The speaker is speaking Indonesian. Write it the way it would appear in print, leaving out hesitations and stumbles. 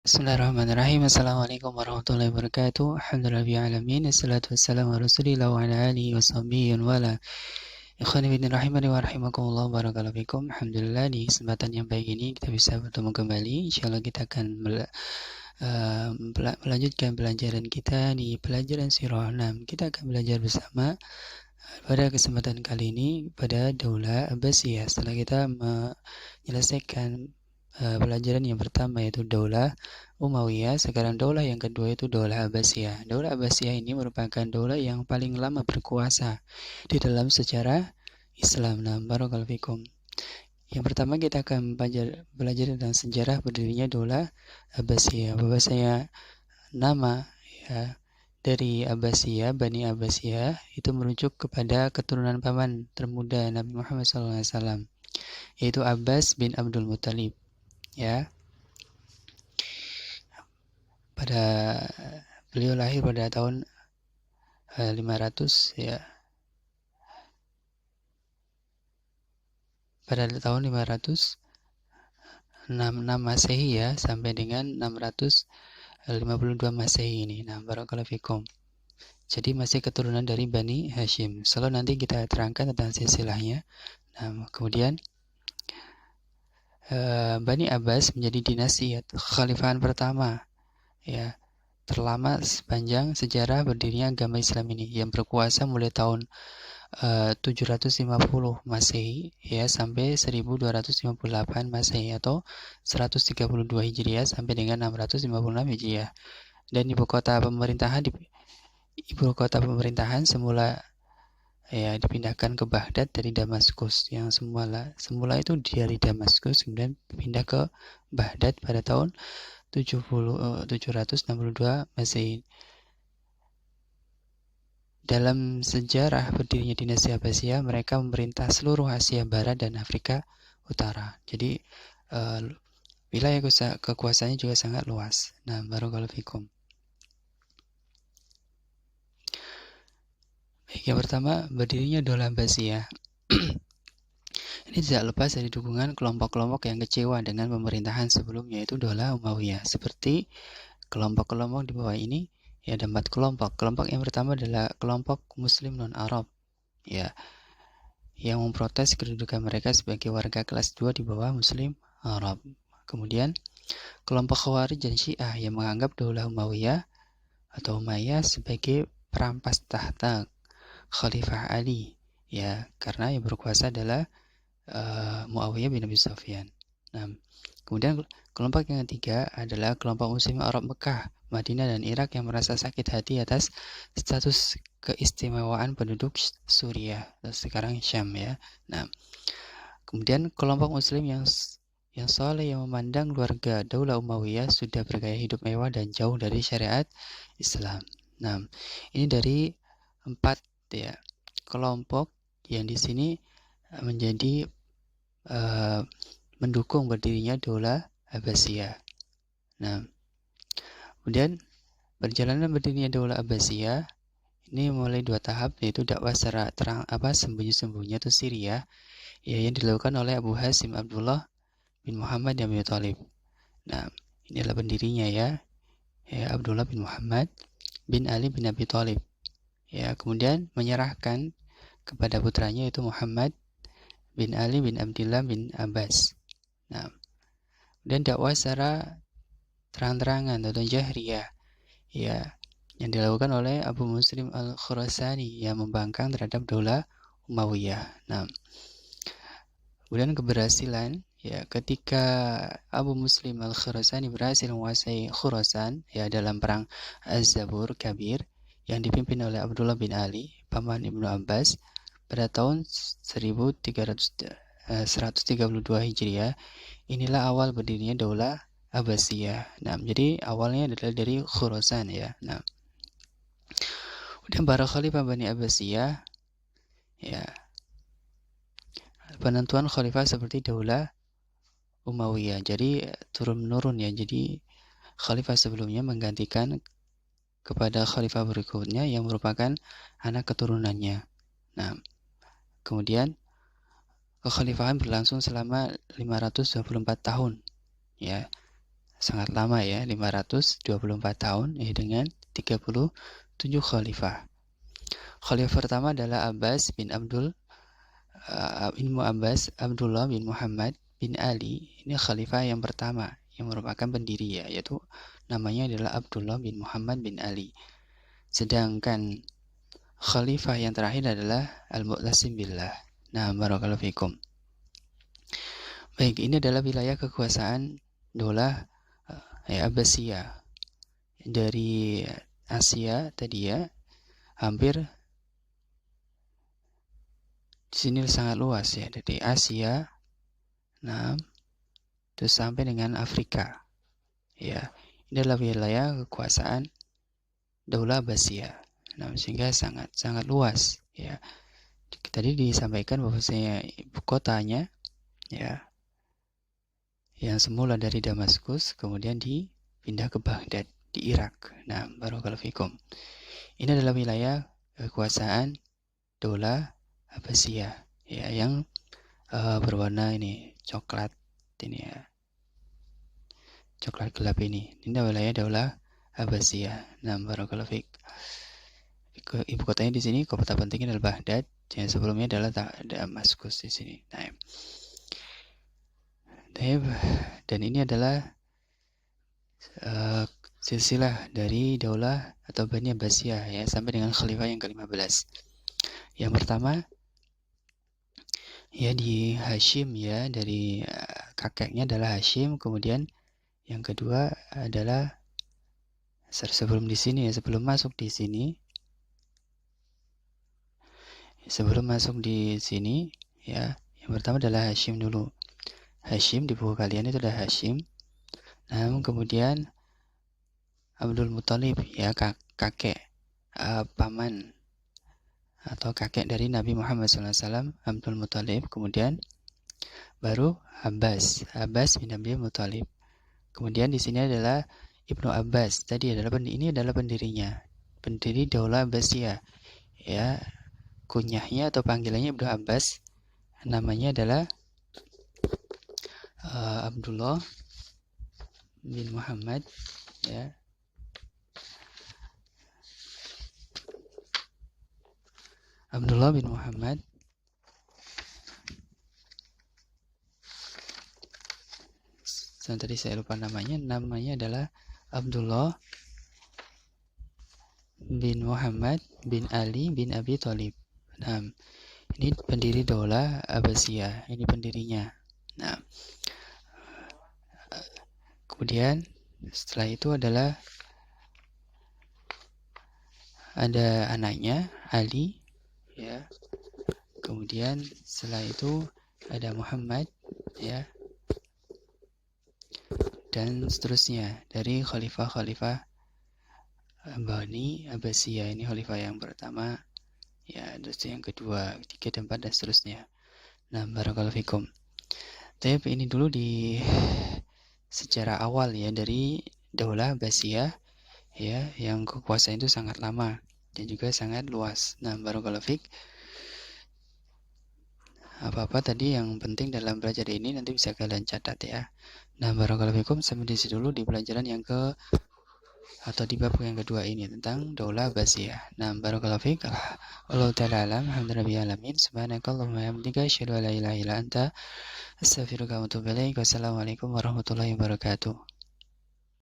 Bismillahirrahmanirrahim. Assalamualaikum warahmatullahi wabarakatuh. Alhamdulillahirrahmanirrahim. Assalatu wassalamu ala rasulillah wa ala alihi wa sahbihi wa wala. Ikhwani fillah rahimani wa rahimakumullah, barakallahu fikum. Alhamdulillah, di kesempatan yang baik ini kita bisa bertemu kembali. Insyaallah kita akan melanjutkan pelajaran kita di pelajaran Sirah 6. Kita akan belajar bersama pada kesempatan kali ini pada Daulah Abbasiyah. Setelah kita menyelesaikan pelajaran yang pertama yaitu Daulah Umayyah, sekarang daulah yang kedua itu Daulah Abbasiyah. Daulah Abbasiyah ini merupakan daulah yang paling lama berkuasa di dalam sejarah Islam. Nah, barakallahu fikum. Yang pertama kita akan belajar tentang sejarah berdirinya Daulah Abbasiyah. Bahwasanya nama ya dari Abbasiyah, Bani Abbasiyah itu merujuk kepada keturunan paman termuda Nabi Muhammad SAW, yaitu Abbas bin Abdul Muthalib. Ya, beliau lahir pada tahun 500 ya. Pada tahun 506 Masehi ya, sampai dengan 652 Masehi ini. Nah, barakallahu fikum. Jadi masih keturunan dari Bani Hashim. Selalu nanti kita terangkan tentang silsilahnya. Nah, kemudian Bani Abbas menjadi dinasti kekhalifahan pertama ya terlama sepanjang sejarah berdirinya agama Islam ini, yang berkuasa mulai tahun 750 Masehi ya sampai 1258 Masehi atau 132 Hijriah sampai dengan 656 Hijriah. Dan ibu kota pemerintahan semula ya dipindahkan ke Baghdad dari Damaskus, yang semula itu dari Damaskus kemudian pindah ke Baghdad pada tahun 762 Masehi. Dalam sejarah berdirinya dinasti Abbasiyah, mereka memerintah seluruh Asia Barat dan Afrika Utara. Jadi wilayah kekuasaannya juga sangat luas. Nah, barakallahu fikum. Yang pertama, berdirinya Daulah Abbasiyah. Ini tidak lepas dari dukungan kelompok-kelompok yang kecewa dengan pemerintahan sebelumnya, yaitu Daulah Umayyah. Seperti kelompok-kelompok di bawah ini, ya ada 4 kelompok. Kelompok yang pertama adalah kelompok Muslim non-Arab, ya, yang memprotes kedudukan mereka sebagai warga kelas 2 di bawah Muslim Arab. Kemudian kelompok Khawarij dan Syiah yang menganggap Daulah Umayyah atau Umayyah sebagai perampas tahta Khalifah Ali, ya, karena yang berkuasa adalah Muawiyah bin Abi Sufyan. Nah, kemudian kelompok yang ketiga adalah kelompok Muslim Arab Mekah, Madinah dan Irak yang merasa sakit hati atas status keistimewaan penduduk Suriah atau sekarang Syam ya. Nah, kemudian kelompok Muslim yang soleh yang memandang keluarga Daulah Umayyah sudah bergaya hidup mewah dan jauh dari syariat Islam. Nah, ini dari 4 ya kelompok yang di sini menjadi mendukung berdirinya Daulah Abbasiyah. Nah, kemudian perjalanan berdirinya Daulah Abbasiyah ini mulai 2 tahap, yaitu dakwah secara sembunyi-sembunyi atau Syria ya, yang dilakukan oleh Abu Hasim Abdullah bin Muhammad bin Abi Thalib. Nah, inilah pendirinya ya Abdullah bin Muhammad bin Ali bin Abi Thalib. Ya, kemudian menyerahkan kepada putranya yaitu Muhammad bin Ali bin Abdullah bin Abbas. Nah, dan dakwah secara terang-terangan atau jahriyah ya yang dilakukan oleh Abu Muslim Al-Khurasani yang membangkang terhadap Daulah Umayyah. Nah, kemudian keberhasilan ya ketika Abu Muslim Al-Khurasani berhasil menguasai Khurasan ya dalam perang Az-Zabur Kabir yang dipimpin oleh Abdullah bin Ali, paman Ibnu Abbas, pada tahun 132 Hijriah. Inilah awal berdirinya Daulah Abbasiyah. Nah, jadi awalnya adalah dari Khurasan ya. Nah, kemudian para khalifah Bani Abbasiyah ya, penentuan khalifah seperti Daulah Umayyah. Jadi turun-menurun ya. Jadi khalifah sebelumnya menggantikan kepada khalifah berikutnya yang merupakan anak keturunannya. Nah, kemudian kekhalifahan berlangsung selama 524 tahun ya, sangat lama ya, 524 tahun ya, dengan 37 khalifah. Khalifah pertama adalah Abbas bin Abdullah bin Muhammad bin Ali. Ini khalifah yang pertama yang merupakan pendiri ya, yaitu namanya adalah Abdullah bin Muhammad bin Ali. Sedangkan khalifah yang terakhir adalah Al-Mu'tasim billah. Nah, barakallahu fikum. Baik, ini adalah wilayah kekuasaan Daulah Abbasiyah. Dari Asia tadi ya, hampir di sini sangat luas ya, dari Asia, nah, terus sampai dengan Afrika. Ya, ini adalah wilayah kekuasaan Daulah Abbasiyah. Nah, sehingga sangat luas ya. Tadi disampaikan bahwasanya ibu kotanya ya, yang semula dari Damaskus kemudian dipindah ke Baghdad di Irak. Nah, barakallahu fikum. Ini adalah wilayah kekuasaan Daulah Abbasiyah ya, yang berwarna ini coklat ini ya. Coklat gelap ini. Ini adalah wilayah Daulah Abbasiyah. Nah, barakallahu fik. Ibu kotanya di sini, kota pentingnya adalah Baghdad. Yang sebelumnya adalah Damaskus di sini. Nah, dan ini adalah silsilah dari Daulah atau Bani Abbasiyah ya, sampai dengan khalifah yang ke-15. Yang pertama ya di Hashim ya, dari kakeknya adalah Hashim. Kemudian yang kedua adalah sebelum di sini ya, sebelum masuk di sini ya, yang pertama adalah Hashim dulu. Hashim di buku kalian itu adalah Hashim. Nah, kemudian Abdul Muthalib ya, kakek paman atau kakek dari Nabi Muhammad SAW, Abdul Muthalib. Kemudian baru Abbas bin Abdul Muthalib. Kemudian di sini adalah Ibnu Abbas. Tadi ini adalah pendirinya, pendiri Daulah Abbasiyah ya. Kunyahnya atau panggilannya Ibnu Abbas, namanya adalah Abdullah bin Muhammad ya. Abdullah bin Muhammad tadi saya lupa namanya adalah Abdullah bin Muhammad bin Ali bin Abi Thalib. Nah, ini pendiri Daulah Abbasiyah, ini pendirinya. Nah, kemudian setelah itu adalah ada anaknya Ali ya. Kemudian setelah itu ada Muhammad ya, dan seterusnya dari khalifah Bani Abbasiyah. Ini khalifah yang pertama ya, terus yang kedua, ketiga, dan empat, dan seterusnya. Nah, barakallahu fikum. Tapi ini dulu di sejarah awal ya dari Daulah Abbasiyah ya, yang kekuasaan itu sangat lama dan juga sangat luas. Nah, barakallahu fik. Apa-apa tadi yang penting dalam belajar ini nanti bisa kalian catat ya. Nah, barakallahu fikum, sampai di sini dulu di pelajaran yang atau di bab yang kedua ini tentang Daulah Abbasiyah. Nah, barakallahu fiik. Allah ta'ala alam, alhamdulillah alamin. Subhanakallahumma wa bihamdika asyhadu an la ilaha illa anta astaghfiruka wa atubu ilaik. Wassalamualaikum warahmatullahi wabarakatuh.